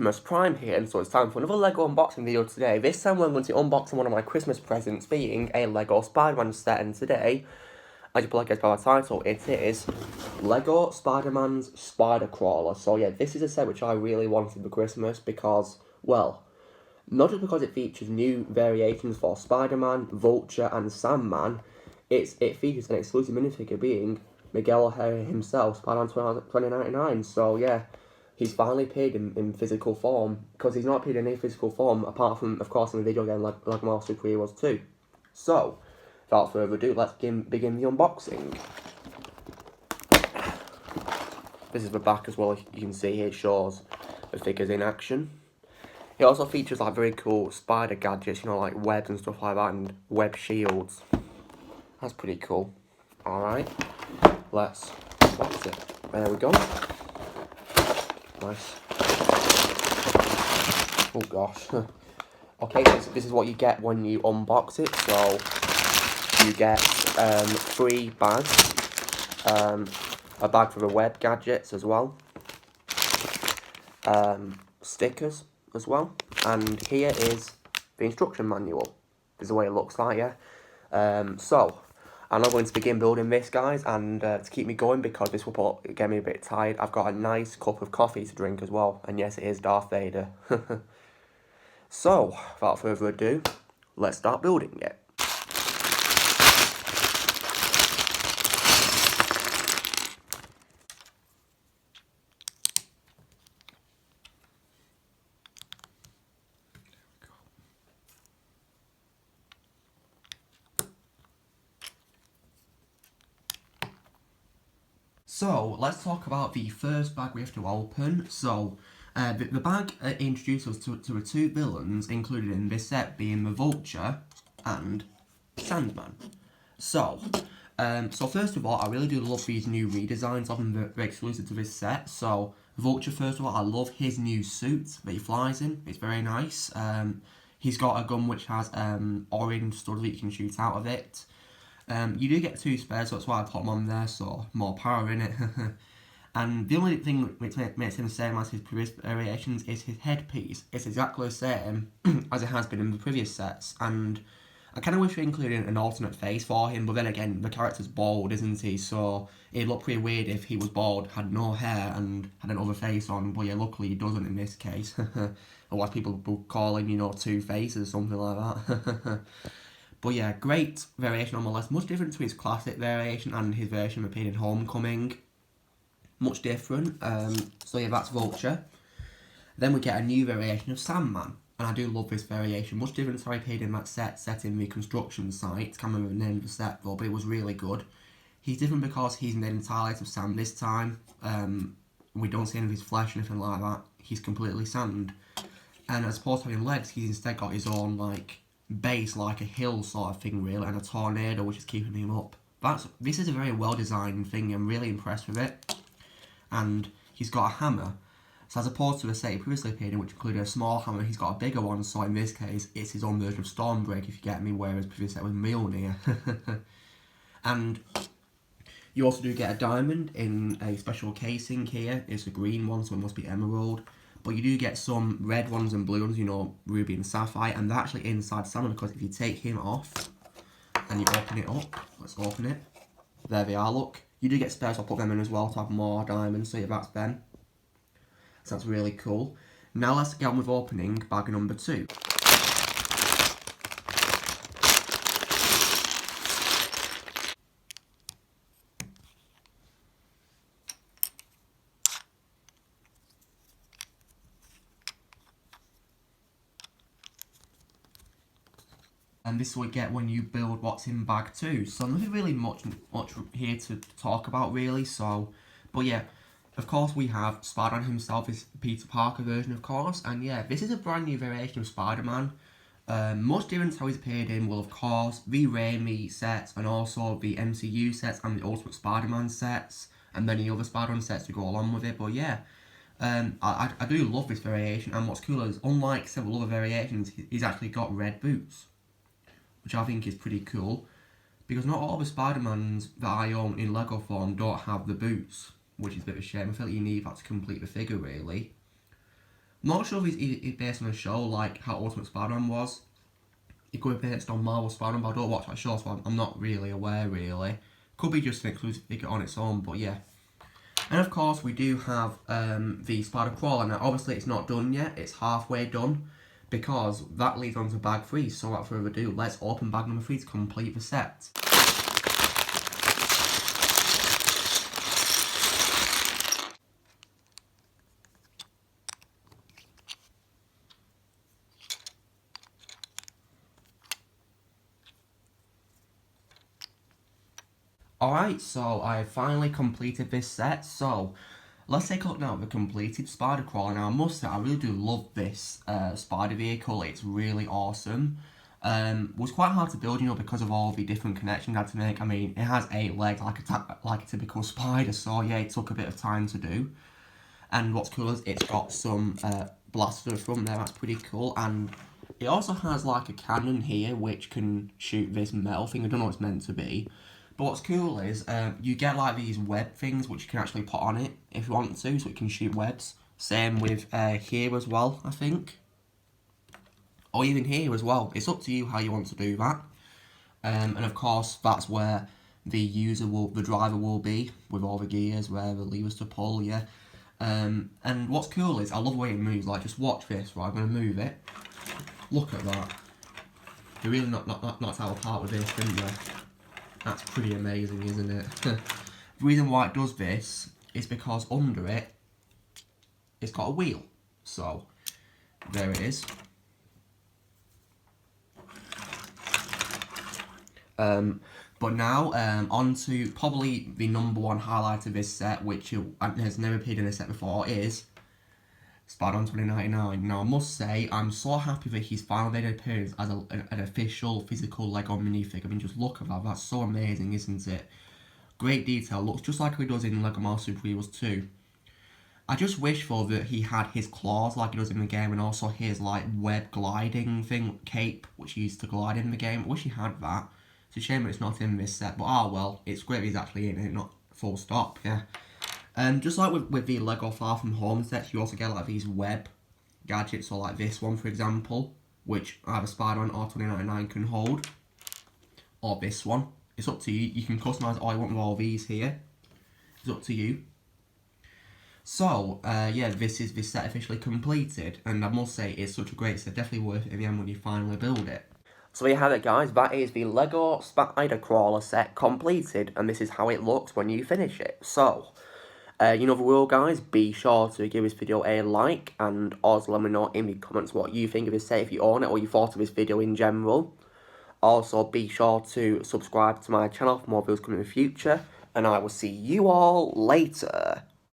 Optimus Prime here, and so it's time for another LEGO unboxing video today. This time we're going to be unboxing one of my Christmas presents, being a LEGO SpiderMan set, and today, as you probably guessed by my title, it is LEGO SpiderMan's Spider Crawler. So yeah, this is a set which I really wanted for Christmas because, well, not just because it features new variations for Spider-Man, Vulture, and Sandman, it features an exclusive minifigure being Miguel O'Hara himself, Spider-Man 2099, so yeah. He's finally appeared in physical form, because he's not appeared in any physical form, apart from, of course, in the video game like Marvel Super Heroes 2. So, without further ado, let's begin the unboxing. This is the back as well, as you can see here, it shows the figures in action. It also features like very cool spider gadgets, you know, like webs and stuff like that, and web shields. That's pretty cool. Alright, let's box it. There we go. Nice. Oh gosh. Okay, this is what you get when you unbox it. So you get 3 bags, a bag for the web gadgets as well, stickers as well, and here is the instruction manual. This is the way it looks like, yeah. So I'm now going to begin building this, guys, and to keep me going, because this will get me a bit tired, I've got a nice cup of coffee to drink as well, and yes, it is Darth Vader. So, without further ado, let's start building it. So, let's talk about the first bag we have to open. So, the bag introduces us to the 2 villains included in this set, being the Vulture and Sandman. So, first of all, I really do love these new redesigns of them. They're exclusive to this set. So, Vulture, first of all, I love his new suit that he flies in. It's very nice. He's got a gun which has orange studs that you can shoot out of it. You do get 2 spares, so that's why I put them on there, so more power in it. And the only thing which makes him the same as his previous variations is his headpiece. It's exactly the same as it has been in the previous sets, and I kind of wish we included an alternate face for him, but then again, the character's bald, isn't he? So it'd look pretty weird if he was bald, had no hair, and had another face on, but yeah, luckily he doesn't in this case. Otherwise people would call him, you know, 2 faces, something like that. But yeah, great variation on the list. Much different to his classic variation and his version appeared in Homecoming. Much different. So yeah, that's Vulture. Then we get a new variation of Sandman. And I do love this variation. Much different to how he appeared in that set in the construction site. Can't remember the name of the set though, but it was really good. He's different because he's made entirely out of sand this time. We don't see any of his flesh or anything like that. He's completely sand. And as opposed to having legs, he's instead got his own, like, base, like a hill sort of thing really, and a tornado which is keeping him up. This is a very well designed thing. I'm really impressed with it. And he's got a hammer, so as opposed to the set he previously appeared in, which included a small hammer, he's got a bigger one, so in this case it's his own version of Stormbreak, if you get me, whereas previous set was Mjolnir. And you also do get a diamond in a special casing here. It's a green one, so it must be emerald. But you do get some red ones and blue ones, you know, ruby and sapphire, and they're actually inside Sandman, because if you take him off and you open it up, let's open it, there they are, look. You do get spares, I'll put them in as well to have more diamonds, so yeah, that's them. So that's really cool. Now let's get on with opening bag number 2. And this is what you get when you build what's in bag 2. So nothing really much here to talk about really. So, but yeah, of course we have Spider-Man himself, his Peter Parker version, of course. And yeah, this is a brand new variation of Spider-Man. Much different to how he's appeared in, well, of course, the Raimi sets, and also the MCU sets, and the Ultimate Spider-Man sets, and many other Spider-Man sets to go along with it. But yeah, I do love this variation. And what's cool is, unlike several other variations, he's actually got red boots, which I think is pretty cool, because not all the Spider-Mans that I own in LEGO form don't have the boots, which is a bit of a shame. I feel like you need that to complete the figure, really. Not sure if it's based on a show like how Ultimate Spider-Man was. It could be based on Marvel Spider-Man, but I don't watch that show, so I'm not really aware, really. Could be just an exclusive figure on its own, but yeah. And of course, we do have the Spider Crawler. Now, obviously, it's not done yet. It's halfway done, because that leads on to bag 3. So, without further ado, let's open bag number 3 to complete the set. Alright, so I finally completed this set, so let's take a look now at the completed Spider Crawler. Now I must say, I really do love this spider vehicle, it's really awesome. Was quite hard to build, you know, because of all the different connections I had to make. I mean, it has 8 legs like a typical spider, so yeah, it took a bit of time to do. And what's cool is it's got some blasters from there, that's pretty cool, and it also has like a cannon here which can shoot this metal thing. I don't know what it's meant to be. But what's cool is you get like these web things which you can actually put on it if you want to, so it can shoot webs. Same with here as well, I think. Or even here as well. It's up to you how you want to do that. And of course, that's where the driver will be with all the gears, where the levers to pull, yeah. And what's cool is I love the way it moves. Like, just watch this. Right, I'm gonna move it. Look at that. You're really not out apart with this, didn't you? That's pretty amazing, isn't it? The reason why it does this is because under it, it's got a wheel. So, there it is. But now, on to probably the #1 highlight of this set, which has never appeared in this set before, is Spider-Man 2099. Now, I must say, I'm so happy that he's finally made an appearance as an official physical Lego minifig. I mean, just look at that. That's so amazing, isn't it? Great detail. Looks just like he does in Lego Marvel Super Heroes 2. I just wish, though, that he had his claws like he does in the game, and also his, like, web gliding thing, cape, which he used to glide in the game. I wish he had that. It's a shame that it's not in this set, but well, it's great that he's actually in it, not full stop, yeah. Just like with the Lego Far From Home sets, you also get like these web gadgets, or like this one for example, which either Spider-Man or 2099 can hold, or this one. It's up to you. You can customise all you want with all these here. It's up to you. So, yeah, this is this set officially completed, and I must say it's such a great set, definitely worth it in the end when you finally build it. So there you have it, guys. That is the Lego Spider Crawler set completed, and this is how it looks when you finish it. So, you know the rule, guys. Be sure to give this video a like, and also let me know in the comments what you think of this set, if you own it, or you thought of this video in general. Also, be sure to subscribe to my channel for more videos coming in the future, and I will see you all later.